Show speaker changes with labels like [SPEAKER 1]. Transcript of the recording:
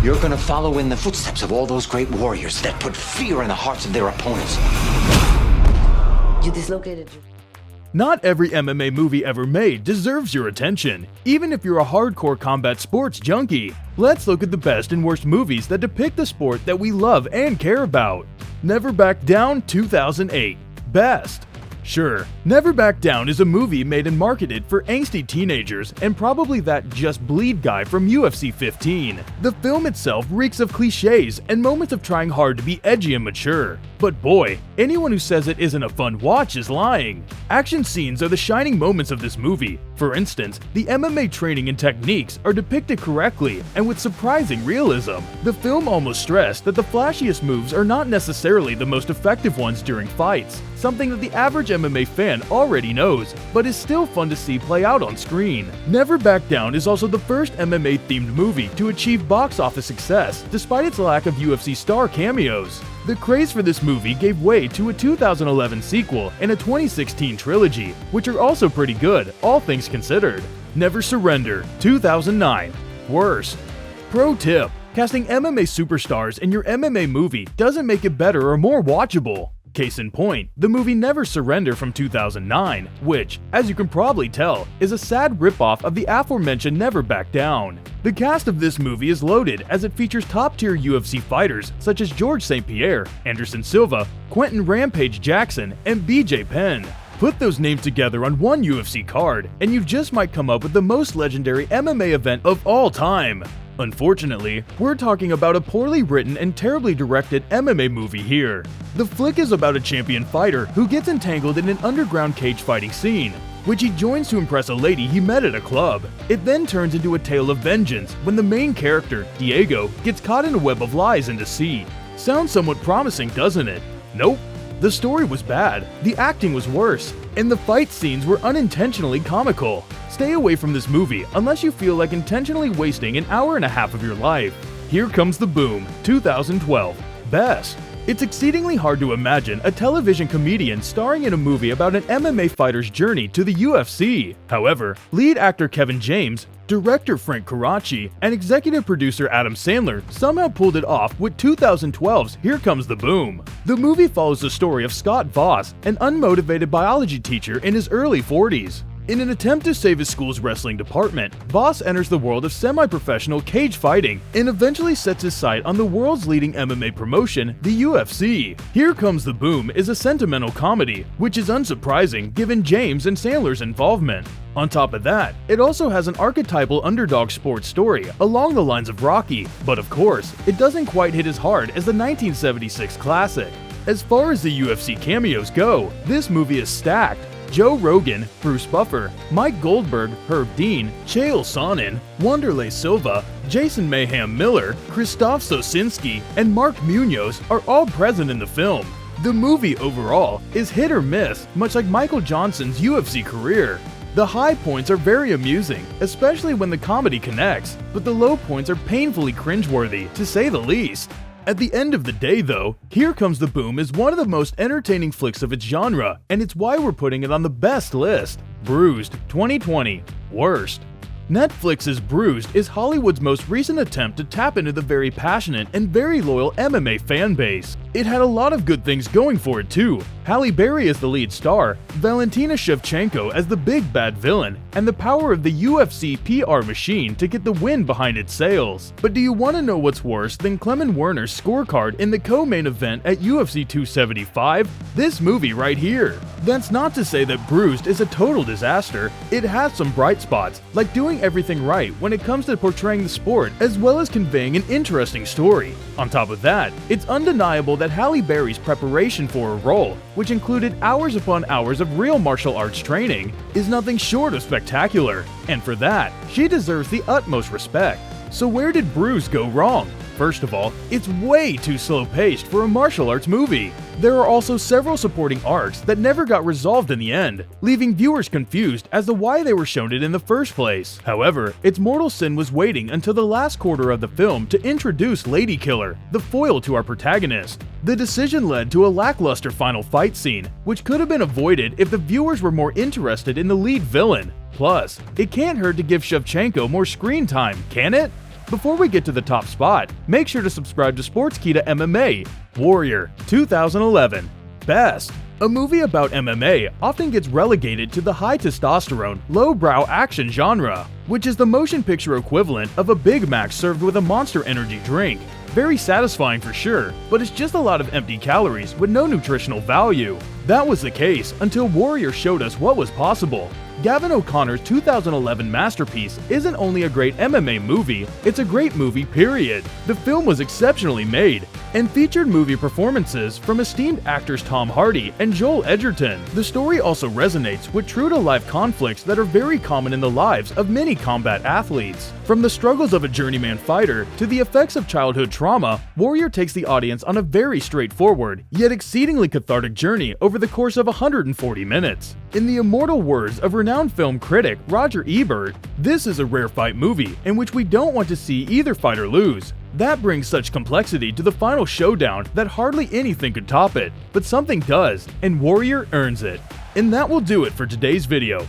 [SPEAKER 1] You're gonna follow in the footsteps of all those great warriors that put fear in the hearts of their opponents.
[SPEAKER 2] You dislocated your...
[SPEAKER 3] Not every MMA movie ever made deserves your attention, even if you're a hardcore combat sports junkie. Let's look at the best and worst movies that depict the sport that we love and care about. Never Back Down 2008. Best. Sure, Never Back Down is a movie made and marketed for angsty teenagers and probably that Just Bleed guy from UFC 15. The film itself reeks of cliches and moments of trying hard to be edgy and mature. But boy, anyone who says it isn't a fun watch is lying. Action scenes are the shining moments of this movie. For instance, the MMA training and techniques are depicted correctly and with surprising realism. The film almost stressed that the flashiest moves are not necessarily the most effective ones during fights, something that the average MMA fan already knows, but is still fun to see play out on screen. Never Back Down is also the first MMA-themed movie to achieve box office success despite its lack of UFC star cameos. The craze for this movie gave way to a 2011 sequel and a 2016 trilogy, which are also pretty good, all things considered. Never Surrender 2009. Worst. Pro tip: casting MMA superstars in your MMA movie doesn't make it better or more watchable. Case in point, the movie Never Surrender from 2009, which, as you can probably tell, is a sad ripoff of the aforementioned Never Back Down. The cast of this movie is loaded as it features top-tier UFC fighters such as George St. Pierre, Anderson Silva, Quentin Rampage Jackson, and BJ Penn. Put those names together on one UFC card, and you just might come up with the most legendary MMA event of all time. Unfortunately, we're talking about a poorly written and terribly directed MMA movie here. The flick is about a champion fighter who gets entangled in an underground cage fighting scene, which he joins to impress a lady he met at a club. It then turns into a tale of vengeance when the main character, Diego, gets caught in a web of lies and deceit. Sounds somewhat promising, doesn't it? Nope. The story was bad, the acting was worse, and the fight scenes were unintentionally comical. Stay away from this movie unless you feel like intentionally wasting an hour and a half of your life. Here Comes the Boom 2012. Best. It's exceedingly hard to imagine a television comedian starring in a movie about an MMA fighter's journey to the UFC. However, lead actor Kevin James, director Frank Karachi, and executive producer Adam Sandler somehow pulled it off with 2012's Here Comes the Boom. The movie follows the story of Scott Voss, an unmotivated biology teacher in his early 40s. In an attempt to save his school's wrestling department, Voss enters the world of semi-professional cage fighting and eventually sets his sight on the world's leading MMA promotion, the UFC. Here Comes the Boom is a sentimental comedy, which is unsurprising given James and Sandler's involvement. On top of that, it also has an archetypal underdog sports story along the lines of Rocky, but of course, it doesn't quite hit as hard as the 1976 classic. As far as the UFC cameos go, this movie is stacked. Joe Rogan, Bruce Buffer, Mike Goldberg, Herb Dean, Chael Sonnen, Wanderlei Silva, Jason Mayhem Miller, Krzysztof Sosinski, and Mark Munoz are all present in the film. The movie overall is hit or miss, much like Michael Johnson's UFC career. The high points are very amusing, especially when the comedy connects, but the low points are painfully cringeworthy, to say the least. At the end of the day though, Here Comes the Boom is one of the most entertaining flicks of its genre, and it's why we're putting it on the best list. Bruised 2020. Worst. Netflix's Bruised is Hollywood's most recent attempt to tap into the very passionate and very loyal MMA fan base. It had a lot of good things going for it too. Halle Berry as the lead star, Valentina Shevchenko as the big bad villain, and the power of the UFC PR machine to get the win behind its sails. But do you want to know what's worse than Clement Werner's scorecard in the co-main event at UFC 275? This movie right here. That's not to say that Bruised is a total disaster. It has some bright spots, like doing everything right when it comes to portraying the sport as well as conveying an interesting story. On top of that, it's undeniable that Halle Berry's preparation for her role, which included hours upon hours of real martial arts training, is nothing short of spectacular, and for that, she deserves the utmost respect. So where did Bruised go wrong? First of all, it's way too slow-paced for a martial arts movie. There are also several supporting arcs that never got resolved in the end, leaving viewers confused as to why they were shown it in the first place. However, its mortal sin was waiting until the last quarter of the film to introduce Lady Killer, the foil to our protagonist. The decision led to a lackluster final fight scene, which could have been avoided if the viewers were more interested in the lead villain. Plus, it can't hurt to give Shevchenko more screen time, can it? Before we get to the top spot, make sure to subscribe to Sportskeeda MMA. Warrior 2011. Best. A movie about MMA often gets relegated to the high testosterone, low-brow action genre, which is the motion picture equivalent of a Big Mac served with a Monster Energy drink. Very satisfying for sure, but it's just a lot of empty calories with no nutritional value. That was the case until Warrior showed us what was possible. Gavin O'Connor's 2011 masterpiece isn't only a great MMA movie, it's a great movie period. The film was exceptionally made and featured movie performances from esteemed actors Tom Hardy and Joel Edgerton. The story also resonates with true-to-life conflicts that are very common in the lives of many combat athletes. From the struggles of a journeyman fighter to the effects of childhood trauma, Warrior takes the audience on a very straightforward, yet exceedingly cathartic journey over the course of 140 minutes. In the immortal words of renowned film critic Roger Ebert, this is a rare fight movie in which we don't want to see either fighter lose. That brings such complexity to the final showdown that hardly anything could top it, but something does, and Warrior earns it. And that will do it for today's video.